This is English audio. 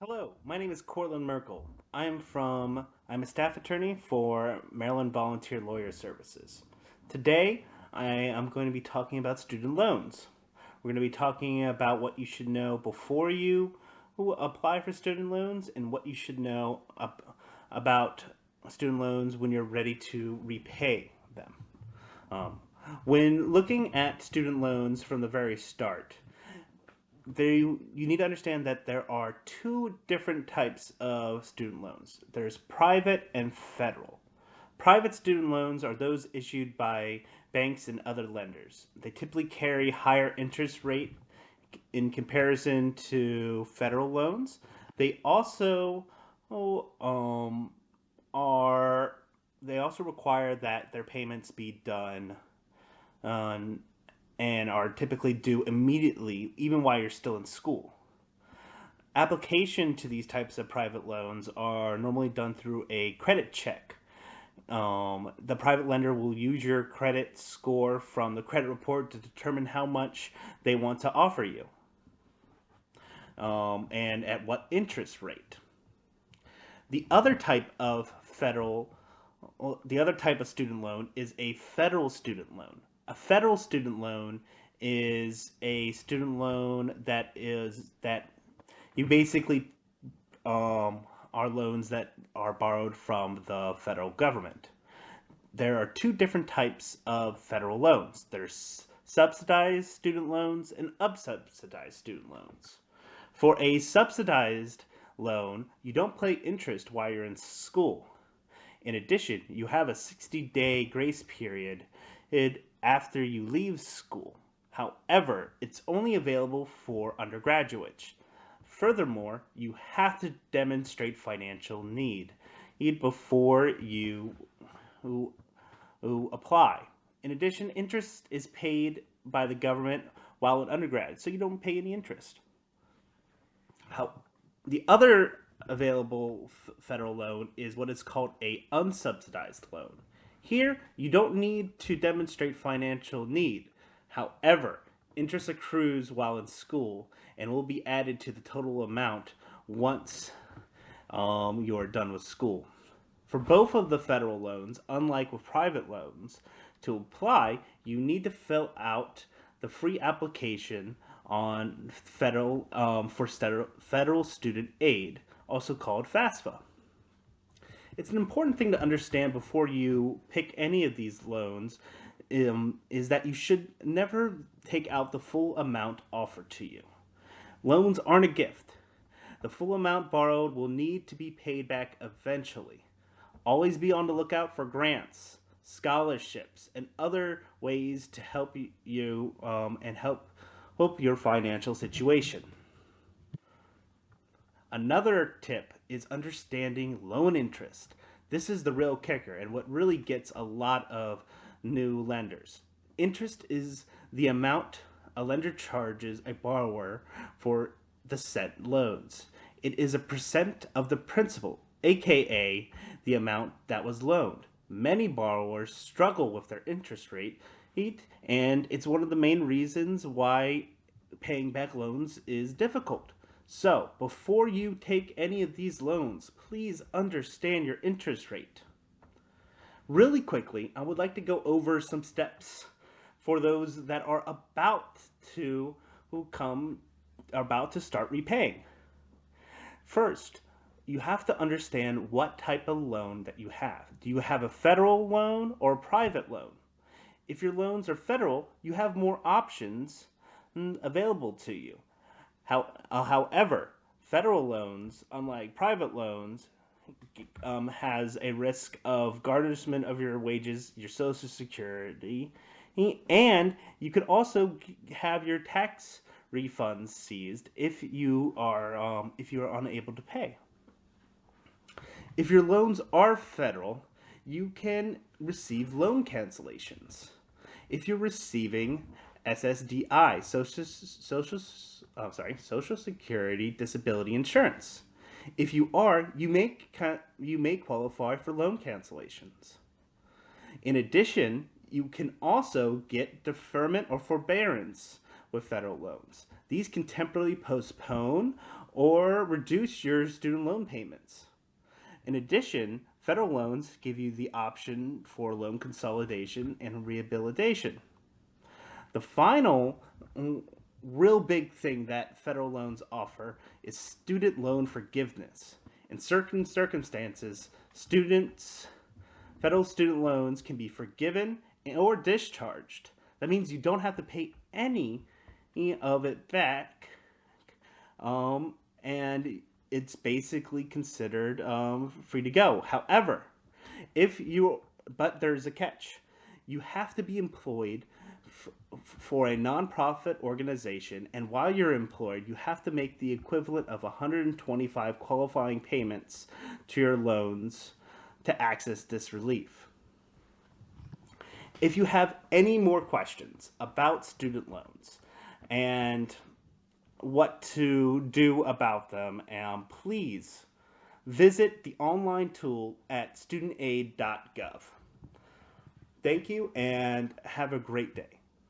Hello, my name is Courtland Merkel. I'm a staff attorney for Maryland Volunteer Lawyer Services. Today, I am going to be talking about student loans. We're going to be talking about what you should know before you apply for student loans and what you should know about student loans when you're ready to repay them. Um, when looking at student loans from the very start, you need to understand that there are two different types of student loans. There's private and federal. Private student loans are those issued by banks and other lenders. They typically carry higher interest rate in comparison to federal loans. They also are they also require that their payments be done on and are typically due immediately, even while you're still in school. Application to these types of private loans are normally done through a credit check. The private lender will use your credit score from the credit report to determine how much they want to offer you and at what interest rate. The other type of the other type of student loan is a federal student loan. A federal student loan is a student loan that you basically are loans that are borrowed from the federal government. There are two different types of federal loans. There's subsidized student loans and unsubsidized student loans. For a subsidized loan, you don't pay interest while you're in school. In addition, you have a 60-day grace period after you leave school. However, it's only available for undergraduates. Furthermore, you have to demonstrate financial need before you apply. In addition, interest is paid by the government while in undergrad, so you don't pay any interest. How the other available federal loan is what is called a unsubsidized loan. Here, you don't need to demonstrate financial need. However, interest accrues while in school and will be added to the total amount once you're done with school. For both of the federal loans, unlike with private loans, to apply, you need to fill out the free application on federal student aid, also called FAFSA. It's an important thing to understand before you pick any of these loans is that you should never take out the full amount offered to you. Loans aren't a gift. The full amount borrowed will need to be paid back eventually. Always be on the lookout for grants, scholarships, and other ways to help you and help your financial situation. Another tip is understanding loan interest. This is the real kicker and what really gets a lot of new lenders. Interest is the amount a lender charges a borrower for the said loans. It is a percent of the principal, aka the amount that was loaned. Many borrowers struggle with their interest rate, and it's one of the main reasons why paying back loans is difficult. So, before you take any of these loans, please understand your interest rate. Really quickly, I would like to go over some steps for those that are to about to start repaying. First, you have to understand what type of loan that you have. Do you have a federal loan or a private loan? If your loans are federal, you have more options available to you. However, federal loans, unlike private loans, has a risk of garnishment of your wages, your Social Security, and you could also have your tax refunds seized if you are unable to pay. If your loans are federal, you can receive loan cancellations. If you're receiving SSDI, Social Security Disability Insurance. If you are, you may qualify for loan cancellations. In addition, you can also get deferment or forbearance with federal loans. These can temporarily postpone or reduce your student loan payments. In addition, federal loans give you the option for loan consolidation and rehabilitation. The final real big thing that federal loans offer is student loan forgiveness. In certain circumstances, federal student loans can be forgiven or discharged. That means you don't have to pay any of it back, and it's basically considered free to go. However, but there's a catch. You have to be employed for a nonprofit organization, and while you're employed, you have to make the equivalent of 125 qualifying payments to your loans to access this relief. If you have any more questions about student loans and what to do about them, please visit the online tool at studentaid.gov. Thank you and have a great day.